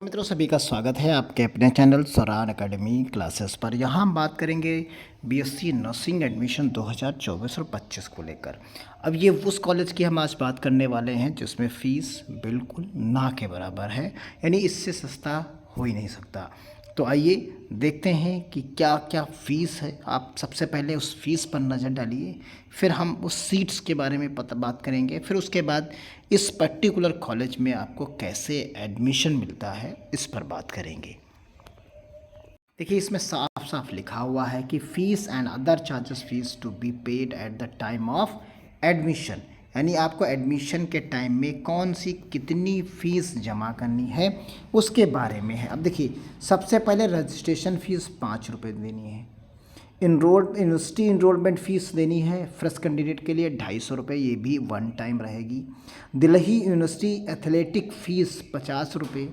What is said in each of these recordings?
मित्रों, सभी का स्वागत है आपके अपने चैनल स्वरान एकेडमी क्लासेस पर। यहाँ हम बात करेंगे बीएससी नर्सिंग एडमिशन 2024 और 25 को लेकर। अब ये उस कॉलेज की हम आज बात करने वाले हैं जिसमें फ़ीस बिल्कुल ना के बराबर है, यानी इससे सस्ता हो ही नहीं सकता। तो आइए देखते हैं कि क्या क्या फ़ीस है। आप सबसे पहले उस फ़ीस पर नज़र डालिए, फिर हम उस सीट्स के बारे में बात करेंगे, फिर उसके बाद इस पर्टिकुलर कॉलेज में आपको कैसे एडमिशन मिलता है इस पर बात करेंगे। देखिए, इसमें साफ साफ लिखा हुआ है कि fees and other charges fees to be paid at the time of admission, यानी आपको एडमिशन के टाइम में कौन सी कितनी फ़ीस जमा करनी है उसके बारे में है। अब देखिए, सबसे पहले रजिस्ट्रेशन फ़ीस 5 रुपये देनी है। यूनिवर्सिटी इनरोलमेंट फ़ीस देनी है फ्रेश कैंडिडेट के लिए 250 रुपये, ये भी वन टाइम रहेगी। दिल्ली यूनिवर्सिटी एथलेटिक फ़ीस 50 रुपये।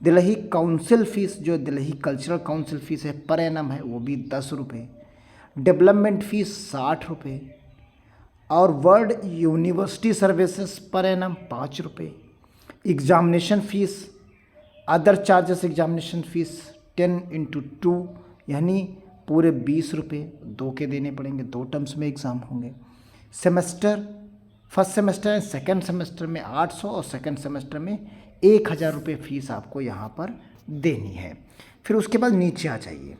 दिल्ली काउंसिल फ़ीस, जो दिल्ली कल्चरल काउंसिल फ़ीस है पर एनम है, वो भी 10 रुपये। डेवलपमेंट फ़ीस 60 रुपये और world university services per annum 5 रुपये। Examination fees, other charges examination fees 10x2 यानी पूरे 20 रुपये 2 के देने पड़ेंगे, 2 टर्म्स में एग्ज़ाम होंगे। Semester, first semester and second semester में 800 और सेकंड सेमेस्टर में 1000 रुपये फ़ीस आपको यहाँ पर देनी है। फिर उसके बाद नीचे आ जाइए,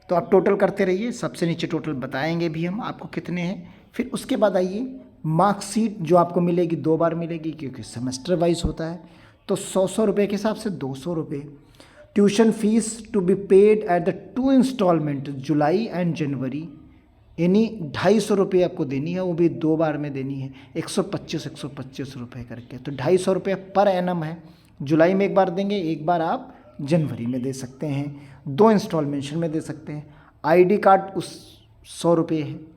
तो आप टोटल करते रहिए, सबसे नीचे टोटल बताएंगे भी हम आपको कितने हैं। फिर उसके बाद आइए, मार्कशीट जो आपको मिलेगी 2 बार मिलेगी क्योंकि सेमेस्टर वाइज होता है, तो 100 रुपये के हिसाब से 200 रुपये। Tuition fee to be paid at the 2 instalment July and January, यानी 250 रुपये आपको देनी है, वो भी 2 बार में देनी है, 125 रुपये करके। तो 250 रुपये पर एनम है। जुलाई में एक बार देंगे, एक बार आप जनवरी में दे सकते हैं, 2 इंस्टॉलमेंशन में दे सकते हैं। आईडी कार्ड उस 100 रुपये है।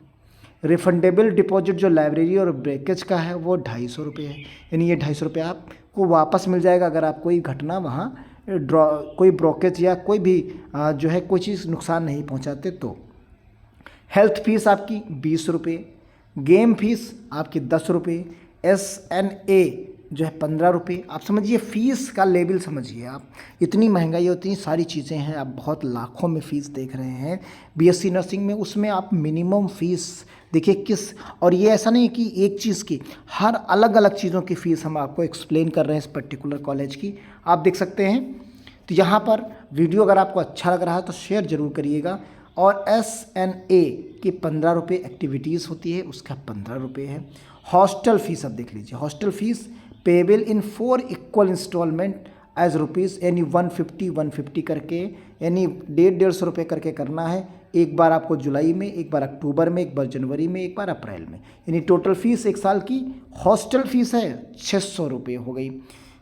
रिफंडेबल डिपॉजिट जो लाइब्रेरी और ब्रेकेज का है वो 250 रुपये है, यानी ये 250 रुपये आपको वापस मिल जाएगा अगर आप कोई घटना वहाँ कोई ब्रोकेज या कोई भी जो है कोई चीज़ नुकसान नहीं पहुँचाते तो। हेल्थ फीस आपकी 20 रुपये, गेम फीस आपकी 10 रुपये, SNA जो है 15 रुपये। आप समझिए फ़ीस का लेवल समझिए आप, इतनी महंगाई होती है, सारी चीज़ें हैं, आप बहुत लाखों में फ़ीस देख रहे हैं बीएससी नर्सिंग में, उसमें आप मिनिमम फ़ीस देखिए किस, और ये ऐसा नहीं कि एक चीज़ की, हर अलग अलग चीज़ों की फ़ीस हम आपको एक्सप्लेन कर रहे हैं इस पर्टिकुलर कॉलेज की, आप देख सकते हैं। तो यहाँ पर वीडियो अगर आपको अच्छा लग रहा है तो शेयर ज़रूर करिएगा। और SNA की 15 रुपये एक्टिविटीज़ होती है, उसका 15 रुपये है। हॉस्टल फीस अब देख लीजिए, hostel fees payable in 4 equal instalment as rupees, यानी 150 करके, यानी 150 रुपये करके करना है। एक बार आपको जुलाई में, एक बार अक्टूबर में, एक बार जनवरी में, एक बार अप्रैल में, यानी टोटल फीस एक साल की हॉस्टल फीस है 600 रुपये हो गई।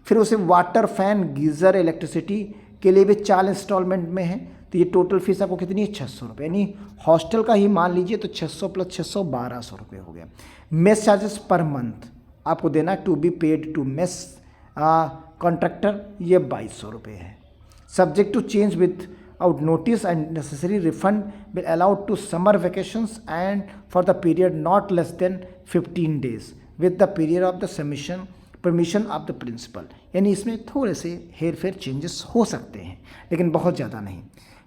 फिर उसे वाटर, फैन, गीज़र, इलेक्ट्रिसिटी के लिए भी 4 इंस्टॉलमेंट में है, तो ये टोटल फीस आपको कितनी है 600 रुपये, यानी हॉस्टल का ही मान लीजिए तो 600 + 600 1200 रुपये हो गया। मेस चार्जेस पर मंथ आपको देना to be paid to mess contractor, ये 2200 रुपये है। Subject to change without notice and necessary refund will allowed to summer vacations and for the period not less than 15 days with the period of the submission permission of the principal, यानी इसमें थोड़े से हेर फेर changes हो सकते हैं लेकिन बहुत ज़्यादा नहीं।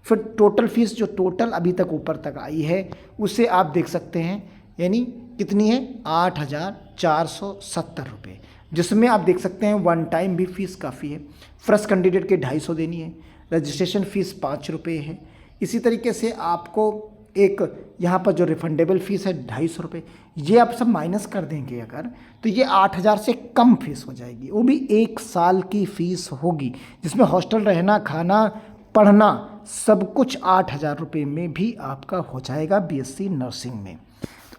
फिर टोटल फीस जो टोटल अभी तक ऊपर तक आई है उसे आप देख सकते हैं, यानी कितनी है 8470 रुपये, जिसमें आप देख सकते हैं वन टाइम भी फीस काफ़ी है। फ्रेश कैंडिडेट के 250 देनी है, रजिस्ट्रेशन फ़ीस 5 रुपये है। इसी तरीके से आपको एक यहाँ पर जो रिफंडेबल फ़ीस है 250 रुपये, ये आप सब माइनस कर देंगे अगर, तो ये 8000 से कम फीस हो जाएगी, वो भी 1 साल की फ़ीस होगी जिसमें हॉस्टल रहना, खाना, पढ़ना सब कुछ 8000 रुपये में भी आपका हो जाएगा बीएससी नर्सिंग में।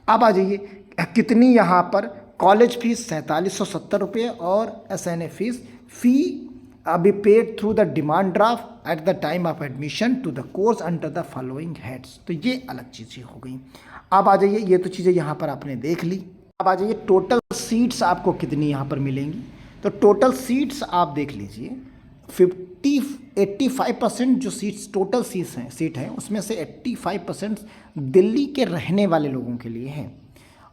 अब आ जाइए कितनी यहाँ पर कॉलेज फीस 4770 रुपये और SNA फ़ी अभी paid through the demand draft at the time of admission to the course under the following heads, तो ये अलग चीज़ें हो गई। अब आ जाइए, ये तो चीज़ें यहाँ पर आपने देख ली। अब आ जाइए टोटल सीट्स आपको कितनी यहाँ पर मिलेंगी, तो टोटल सीट्स आप देख लीजिए 85% जो सीट्स टोटल सीट हैं उसमें से 85% दिल्ली के रहने वाले लोगों के लिए हैं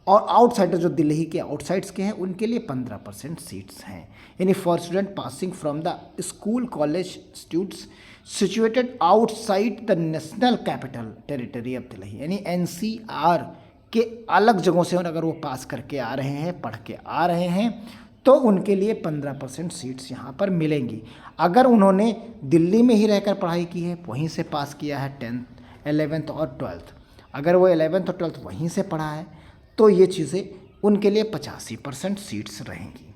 और आउटसाइडर जो दिल्ली के आउटसाइड्स के हैं उनके लिए 15% सीट्स हैं। यानी for student passing from the school college students situated outside the national capital territory of Delhi, यानी एनसीआर के अलग जगहों से अगर वो पास करके आ रहे हैं, पढ़ के आ रहे हैं, तो उनके लिए 15% सीट्स यहाँ पर मिलेंगी। अगर उन्होंने दिल्ली में ही रहकर पढ़ाई की है, वहीं से पास किया है 10th 11th और 12th, अगर वो 11th और 12th वहीं से पढ़ा है, तो ये चीज़ें उनके लिए 85% सीट्स रहेंगी।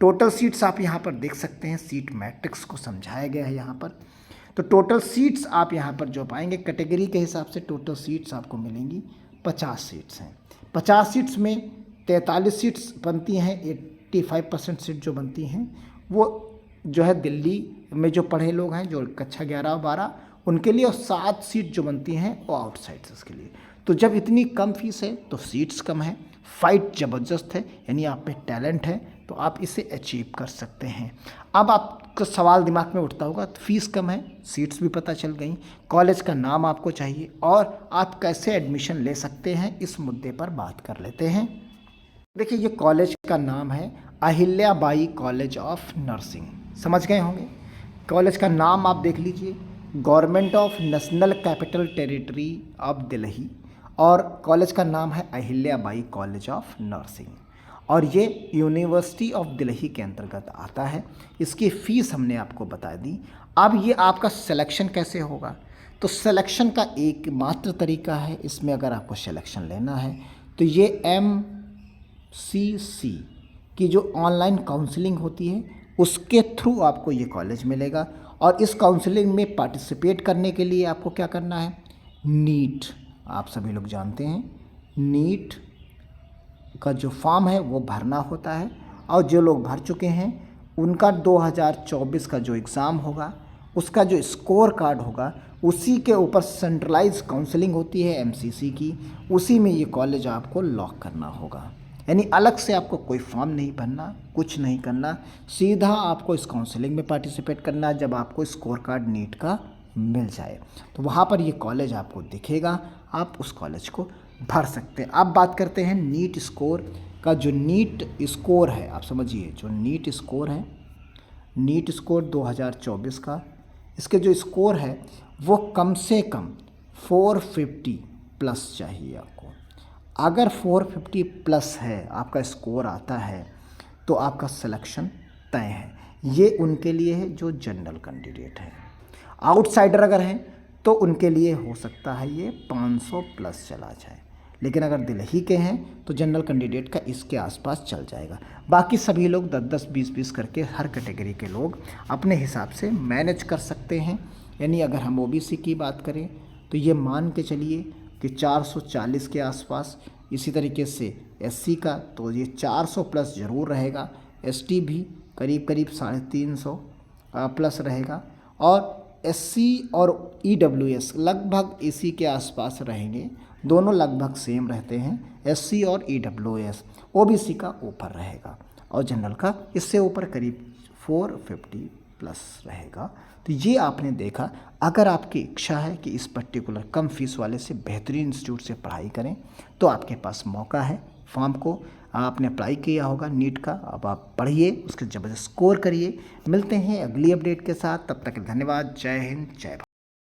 टोटल सीट्स आप यहाँ पर देख सकते हैं, सीट मैट्रिक्स को समझाया गया है यहाँ पर। तो टोटल सीट्स आप यहाँ पर जो पाएंगे कैटेगरी के हिसाब से टोटल सीट्स आपको मिलेंगी 50 सीट्स हैं। 50 सीट्स में 43 सीट्स बनती हैं, 85% सीट जो बनती हैं वो जो है दिल्ली में जो पढ़े लोग हैं, जो कक्षा 11 और 12 उनके लिए, और 7 सीट जो बनती हैं वो आउटसाइडर्स के लिए। तो जब इतनी कम फीस है तो सीट्स कम है, फाइट ज़बरदस्त है, यानी आप में टैलेंट है तो आप इसे अचीव कर सकते हैं। अब आपका सवाल दिमाग में उठता होगा, तो फीस कम है, सीट्स भी पता चल गई, कॉलेज का नाम आपको चाहिए और आप कैसे एडमिशन ले सकते हैं, इस मुद्दे पर बात कर लेते हैं। देखिए, ये कॉलेज का नाम है Ahilya Bai college of nursing, समझ गए होंगे। कॉलेज का नाम आप देख लीजिए, government of national capital territory of Delhi, और कॉलेज का नाम है Ahilya Bai college of nursing, और ये यूनिवर्सिटी ऑफ दिल्ली के अंतर्गत आता है। इसकी फ़ीस हमने आपको बता दी। अब ये आपका सिलेक्शन कैसे होगा, तो सिलेक्शन का एकमात्र तरीका है इसमें, अगर आपको सिलेक्शन लेना है तो ये MCC की जो ऑनलाइन काउंसलिंग होती है उसके थ्रू आपको ये कॉलेज मिलेगा। और इस काउंसलिंग में पार्टिसिपेट करने के लिए आपको क्या करना है, नीट, आप सभी लोग जानते हैं, नीट का जो फॉर्म है वो भरना होता है, और जो लोग भर चुके हैं उनका 2024 का जो एग्ज़ाम होगा उसका जो स्कोर कार्ड होगा उसी के ऊपर सेंट्रलाइज काउंसलिंग होती है MCC की, उसी में ये कॉलेज आपको लॉक करना होगा। यानी अलग से आपको कोई फॉर्म नहीं भरना, कुछ नहीं करना, सीधा आपको इस काउंसलिंग में पार्टिसिपेट करना है। जब आपको स्कोर कार्ड नीट का मिल जाए तो वहाँ पर ये कॉलेज आपको दिखेगा, आप उस कॉलेज को भर सकते हैं। अब बात करते हैं नीट स्कोर का। जो नीट स्कोर है, आप समझिए, जो नीट स्कोर है, नीट स्कोर 2024 का, इसके जो स्कोर है वो कम से कम 450 प्लस चाहिए आपको। अगर 450 प्लस है, आपका स्कोर आता है, तो आपका सिलेक्शन तय है। ये उनके लिए है जो जनरल कैंडिडेट है। आउटसाइडर अगर हैं तो उनके लिए हो सकता है ये 500 प्लस चला जाए, लेकिन अगर दिल्ली के हैं तो जनरल कैंडिडेट का इसके आसपास चल जाएगा। बाकी सभी लोग 10-10, 20-20 करके हर कैटेगरी के लोग अपने हिसाब से मैनेज कर सकते हैं। यानी अगर हम OBC की बात करें तो ये मान के चलिए कि 440 के आसपास, इसी तरीके से SC का तो ये 400 प्लस ज़रूर रहेगा, ST भी करीब करीब 350 प्लस रहेगा, और SC और EWS लगभग इसी के आसपास रहेंगे, दोनों लगभग सेम रहते हैं। SC और EWS OBC का ऊपर रहेगा और जनरल का इससे ऊपर करीब 450 प्लस रहेगा। तो ये आपने देखा। अगर आपकी इच्छा है कि इस पर्टिकुलर कम फीस वाले से बेहतरीन इंस्टीट्यूट से पढ़ाई करें तो आपके पास मौका है। फॉर्म को आपने अप्लाई किया होगा नीट का, अब आप पढ़िए, उसके ज़बरदस्त स्कोर करिए। मिलते हैं अगली अपडेट के साथ, तब तक धन्यवाद। जय हिंद, जय भारत।